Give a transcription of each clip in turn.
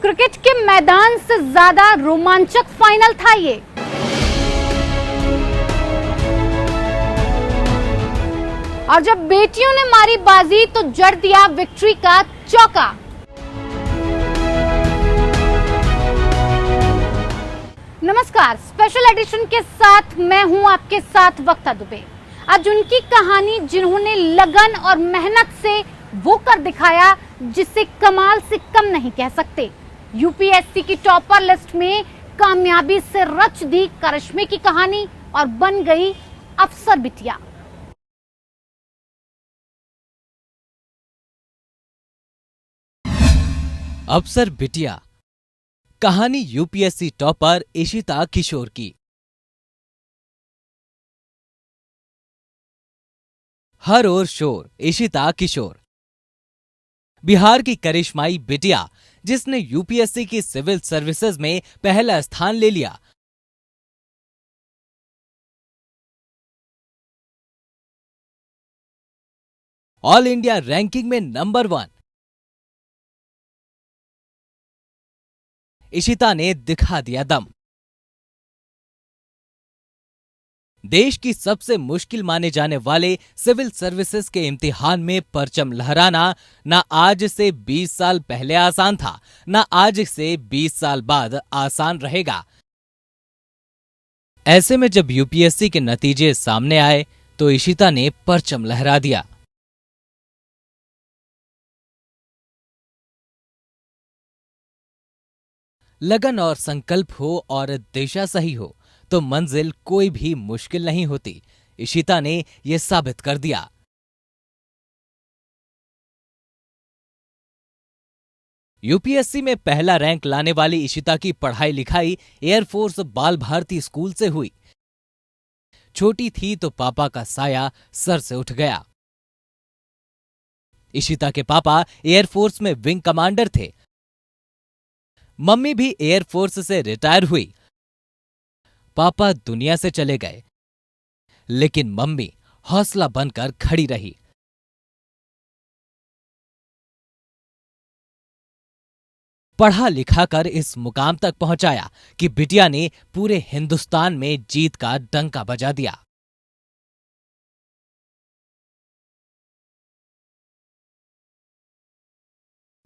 Cricket के मैदान से ज्यादा रोमांचक फाइनल था ये। और जब बेटियों ने मारी बाजी तो जड़ दिया विक्ट्री का चौका। नमस्कार, स्पेशल एडिशन के साथ मैं हूं आपके साथ वक्ता दुबे। आज उनकी कहानी जिन्होंने लगन और मेहनत से वो कर दिखाया जिसे कमाल से कम नहीं कह सकते। यूपीएससी की टॉपर लिस्ट में कामयाबी से रच दी करिश्मे की कहानी और बन गई अफसर बिटिया। अफसर बिटिया कहानी यूपीएससी टॉपर इशिता किशोर की। हर ओर शोर इशिता किशोर, बिहार की करिश्माई बिटिया जिसने यूपीएससी की सिविल सर्विसेज में पहला स्थान ले लिया। ऑल इंडिया रैंकिंग में नंबर 1। इशिता ने दिखा दिया दम। देश की सबसे मुश्किल माने जाने वाले सिविल सर्विसेज के इम्तिहान में परचम लहराना न आज से 20 साल पहले आसान था, न आज से 20 साल बाद आसान रहेगा। ऐसे में जब यूपीएससी के नतीजे सामने आए तो इशिता ने परचम लहरा दिया। लगन और संकल्प हो और दिशा सही हो तो मंजिल कोई भी मुश्किल नहीं होती। इशिता ने यह साबित कर दिया। यूपीएससी में पहला रैंक लाने वाली इशिता की पढ़ाई लिखाई एयरफोर्स बाल भारती स्कूल से हुई। छोटी थी तो पापा का साया सर से उठ गया। इशिता के पापा एयरफोर्स में विंग कमांडर थे। मम्मी भी एयरफोर्स से रिटायर हुई। पापा दुनिया से चले गए, लेकिन मम्मी हौसला बनकर खड़ी रही। पढ़ा लिखा कर इस मुकाम तक पहुंचाया कि बिटिया ने पूरे हिंदुस्तान में जीत का डंका बजा दिया।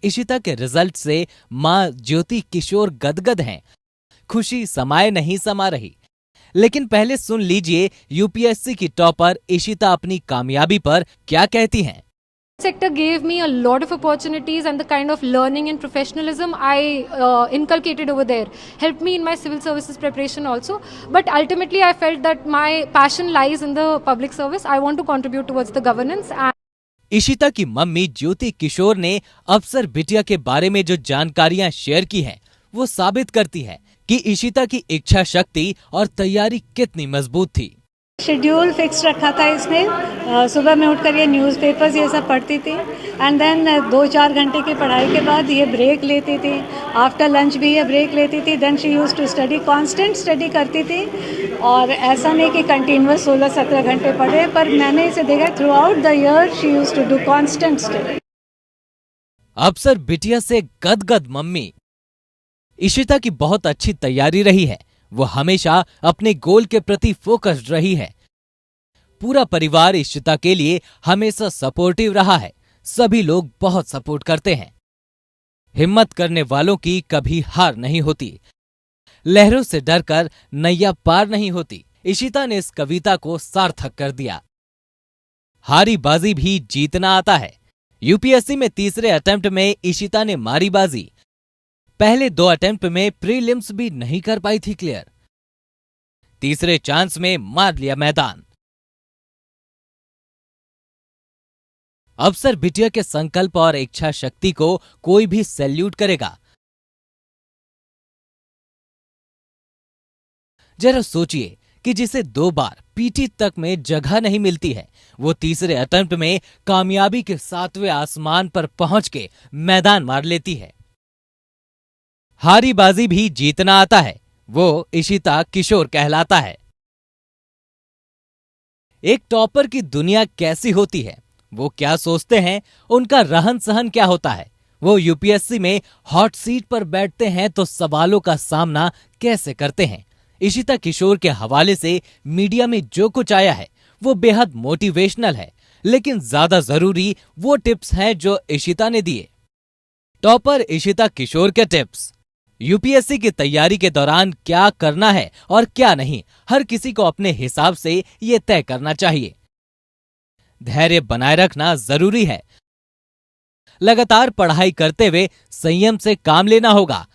इशिता के रिजल्ट से मां ज्योति किशोर गदगद हैं। खुशी समाये नहीं समा रही। लेकिन पहले सुन लीजिए यूपीएससी की टॉपर इशिता अपनी कामयाबी पर क्या कहती हैं। Sector gave me a lot of opportunities, and the kind of learning and professionalism I inculcated over there helped me in my civil services preparation also. But ultimately I felt that my passion lies in the public service. I want to contribute towards the governance. Ishita की mummy ज्योति किशोर ने अफसर बिटिया के बारे में जो जानकारियां share की हैं, वो साबित करती है कि इशिता की इच्छा शक्ति और तैयारी कितनी मजबूत थी। शेड्यूल फिक्स रखा था इसने। सुबह में उठकर ये न्यूज़पेपर्स ये सब पढ़ती थी, एंड देन 2-4 घंटे की पढ़ाई के बाद ये ब्रेक लेती थी। आफ्टर लंच भी ये ब्रेक लेती थी। Then she used to study, constant study करती थी। और ऐसा नहीं कि कंटिन्यूअस 16-17 घंटे पढ़े, पर मैंने इसे देखा throughout the year she used to do constant study. अफसर बिटिया से गदगद मम्मी। इशिता की बहुत अच्छी तैयारी रही है। वो हमेशा अपने गोल के प्रति फोकस्ड रही है। पूरा परिवार इशिता के लिए हमेशा सपोर्टिव रहा है। सभी लोग बहुत सपोर्ट करते हैं। हिम्मत करने वालों की कभी हार नहीं होती। लहरों से डरकर नैया पार नहीं होती। इशिता ने इस कविता को सार्थक कर दिया। हारी बाजी भी जीतना आता है। यूपीएससी में तीसरे अटेम्प्ट में इशिता ने मारी बाजी। पहले 2 अटेम्प्ट में प्रीलिम्स भी नहीं कर पाई थी क्लियर। तीसरे चांस में मार लिया मैदान। अफसर बिटिया के संकल्प और इच्छा शक्ति को कोई भी सैल्यूट करेगा। जरा सोचिए कि जिसे 2 बार पीटी तक में जगह नहीं मिलती है, वो तीसरे अटेम्प्ट में कामयाबी के 7वें आसमान पर पहुंच के मैदान मार लेती है। हारी बाजी भी जीतना आता है। वो इशिता किशोर कहलाता है। एक टॉपर की दुनिया कैसी होती है, वो क्या सोचते हैं, उनका रहन सहन क्या होता है, वो यूपीएससी में हॉट सीट पर बैठते हैं तो सवालों का सामना कैसे करते हैं। इशिता किशोर के हवाले से मीडिया में जो कुछ आया है वो बेहद मोटिवेशनल है, लेकिन ज्यादा जरूरी वो टिप्स हैं जो इशिता ने दिए। टॉपर इशिता किशोर के टिप्स। यूपीएससी की तैयारी के दौरान क्या करना है और क्या नहीं, हर किसी को अपने हिसाब से ये तय करना चाहिए। धैर्य बनाए रखना जरूरी है। लगातार पढ़ाई करते हुए संयम से काम लेना होगा।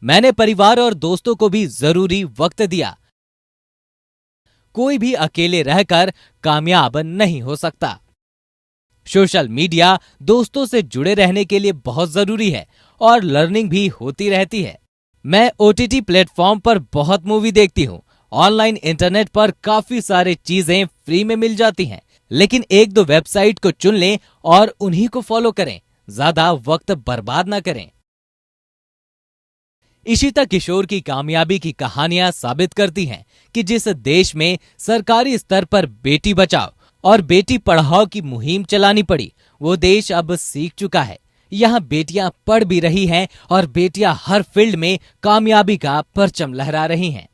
मैंने परिवार और दोस्तों को भी जरूरी वक्त दिया। कोई भी अकेले रहकर कामयाब नहीं हो सकता। सोशल मीडिया दोस्तों से जुड़े रहने के लिए बहुत जरूरी है और लर्निंग भी होती रहती है। मैं ओटीटी प्लेटफॉर्म पर बहुत मूवी देखती हूँ। ऑनलाइन इंटरनेट पर काफी सारी चीजें फ्री में मिल जाती हैं, लेकिन एक दो वेबसाइट को चुन लें और उन्हीं को फॉलो करें। ज्यादा वक्त बर्बाद ना करें। इशिता किशोर की कामयाबी की कहानियां साबित करती हैं कि जिस देश में सरकारी स्तर पर बेटी बचाओ और बेटी पढ़ाओ की मुहिम चलानी पड़ी, वो देश अब सीख चुका है। यहाँ बेटियां पढ़ भी रही हैं और बेटियां हर फील्ड में कामयाबी का परचम लहरा रही हैं।